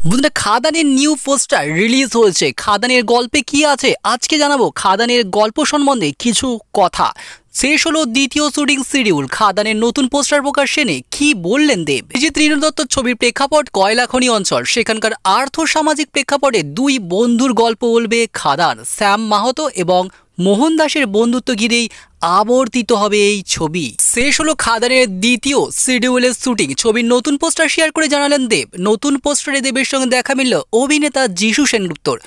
বন্ধুরা, খাদানের new poster release হয়েছে। খাদানের গল্পে কি আছে আজকে জানাবো। খাদানের গল্প সম্বন্ধে কিছু কথা। শেষ হলো দ্বিতীয় শুটিং শিডিউল। খাদানের নতুন পোস্টার প্রকাশ্যে এনে কি বললেন দেব। এই যে ত্রিনু দত্তর ছবির প্রেক্ষাপট কয়লাখনি অঞ্চল, সেখানকার আর্থ সামাজিক প্রেক্ষাপটে দুই বন্ধুর গল্প বলবে খাদান। শ্যাম মাহাতো এবং মোহন দাসের বন্ধুত্ব ঘিরেই আবর্তিত হবে এই ছবি। শেষ হলো খাদানের দ্বিতীয় শিডিউলের শুটিং। ছবির নতুন পোস্টার শেয়ার করে জানালেন দেব। নতুন পোস্টারে দেবের সঙ্গে দেখা মিলল অভিনেতা যিশু সেনগুপ্তর।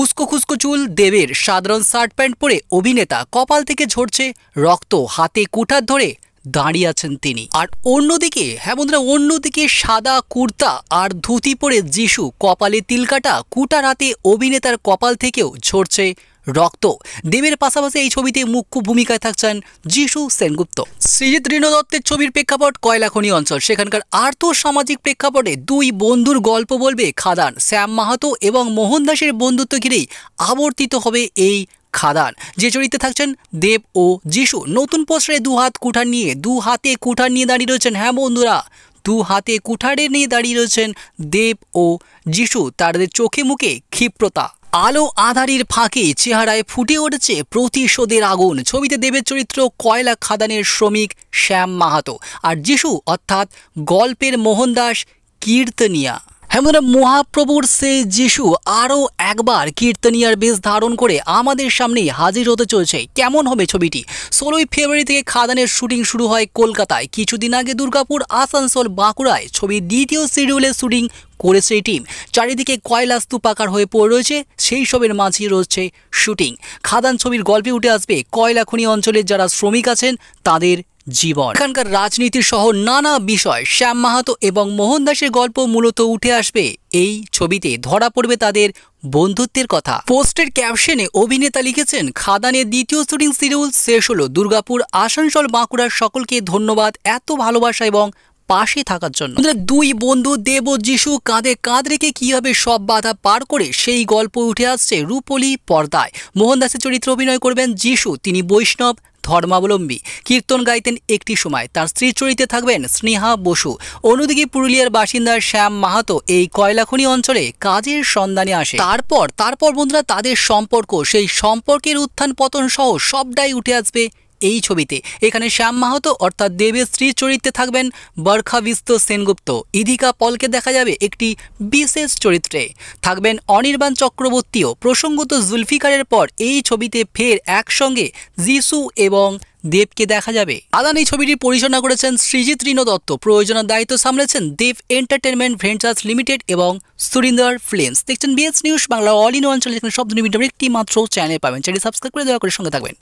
উস্কো খুস্কো চুল দেবের, সাধারণ শার্ট প্যান্ট পরে অভিনেতা, কপাল থেকে ঝরছে রক্ত, হাতে কুঠার ধরে দাঁড়িয়ে আছেন তিনি। আর অন্যদিকে বন্ধুরা, অন্যদিকে সাদা কুর্তা আর ধুতি পরে যিশু, কপালে তিলকাটা, কুঠার হাতে অভিনেতার কপাল থেকেও ঝরছে রক্ত। দেবের পাশাপাশি এই ছবিতে মুখ্য ভূমিকায় থাকছেন যিশু সেনগুপ্ত। সৃজিত ত্রিনু দত্তের ছবির প্রেক্ষাপট কয়লাখনি অঞ্চল, সেখানকার আর্থ সামাজিক প্রেক্ষাপটে দুই বন্ধুর গল্প বলবে খাদান। শ্যাম মাহাতো এবং মোহন দাসের বন্ধুত্ব ঘিরেই আবর্তিত হবে এই খাদান। যে চরিত্রে থাকছেন দেব ও যিশু। নতুন পোস্টারে দু হাতে কুঠার নিয়ে দাঁড়িয়ে রয়েছেন। বন্ধুরা, দু হাতে কুঠারে নিয়ে দাঁড়িয়ে রয়েছেন দেব ও যিশু। তাদের চোখে মুখে ক্ষিপ্রতা। আলো আধারির ফাঁকে চেহারায় ফুটে উঠেছে প্রতিশোধের আগুন। ছবিতে দেবের চরিত্র কয়লা খাদানের শ্রমিক শ্যাম মাহাতো, আর যিশু অর্থাৎ গল্পের মোহন দাস কীর্তনিয়া। বন্ধুরা, মহাপ্রভুর সে যিশু আরও একবার কীর্তনিয়ার বেশ ধারণ করে আমাদের সামনেই হাজির হতে চলছে। কেমন হবে ছবিটি? 16ই ফেব্রুয়ারি থেকে খাদানের শুটিং শুরু হয় কলকাতায়। কিছুদিন আগে দুর্গাপুর, আসানসোল, বাঁকুড়ায় ছবির দ্বিতীয় শিডিউলের শুটিং করেছে এই টিম। চারিদিকে কয়লা স্তূপাকার হয়ে পড়ে রয়েছে, সেই সবের মাঝেই রয়েছে শুটিং। খাদান ছবির গল্পে উঠে আসবে কয়লাখনি অঞ্চলের যারা শ্রমিক আছেন তাদের জীবন, এখানকার রাজনীতি সহ নানা বিষয়। শ্যাম মাহাতো এবং মোহন দাসের গল্প মূলত উঠে আসবে এই ছবিতে। ধরা পড়বে তাদের বন্ধুত্বের কথা। পোস্টের ক্যাপশনে অভিনেতা লিখেছেন, খাদানের দ্বিতীয় শুটিং শিডিউল শেষ হলো। দুর্গাপুর, আসানসোল, বাঁকুড়ার সকলকে ধন্যবাদ এত ভালোবাসা এবং পাশে থাকার জন্য। দুই বন্ধু দেব ও যিশু কাঁধে কাঁধ রেখে কিভাবে সব বাধা পার করে সেই গল্প উঠে আসছে রূপলি পর্দায়। মোহন দাসের চরিত্রে অভিনয় করবেন যিশু। তিনি বৈষ্ণব ধর্মাবলম্বী, কীর্তন গাইতেন একটি সময়। তার স্ত্রীর চরিত্রে থাকবেন স্নেহা বসু। অন্যদিকে পুরুলিয়ার বাসিন্দা শ্যাম মাহাতো এই কয়লাখনি অঞ্চলে কাজের সন্ধানে আসে। তারপর বন্ধুরা, তাদের সম্পর্ক, সেই সম্পর্কের উত্থান পতন সহ সবটাই উঠে আসবে এই ছবিতে। এখানে শ্যাম মাহাতো অর্থাৎ দেবের স্ত্রীর চরিত্রে থাকবেন বরখা বিস্ত সেনগুপ্ত। ইধিকা পলকে দেখা যাবে একটি বিশেষ চরিত্রে। থাকবেন অনির্বাণ চক্রবর্তীও। প্রসঙ্গত জুলফিকারের পর এই ছবিতে ফের একসঙ্গে যিশু এবং দেবকে দেখা যাবে। খাদান এই ছবিটি পরিচালনা করেছেন সৃজিত ত্রিনু দত্ত। প্রযোজনার দায়িত্ব সামলেছেন দেব এন্টারটেনমেন্ট ভেঞ্চার্স লিমিটেড এবং সুরিন্দর ফিল্মস। দেখছেন BS news Bangla, all in one channel. এখানে সব ধরনের ভিডিওর একটি মাত্র চ্যানেল পাবেন। চ্যানেল সাবস্ক্রাইব করে দয়া করে সঙ্গে থাকবেন।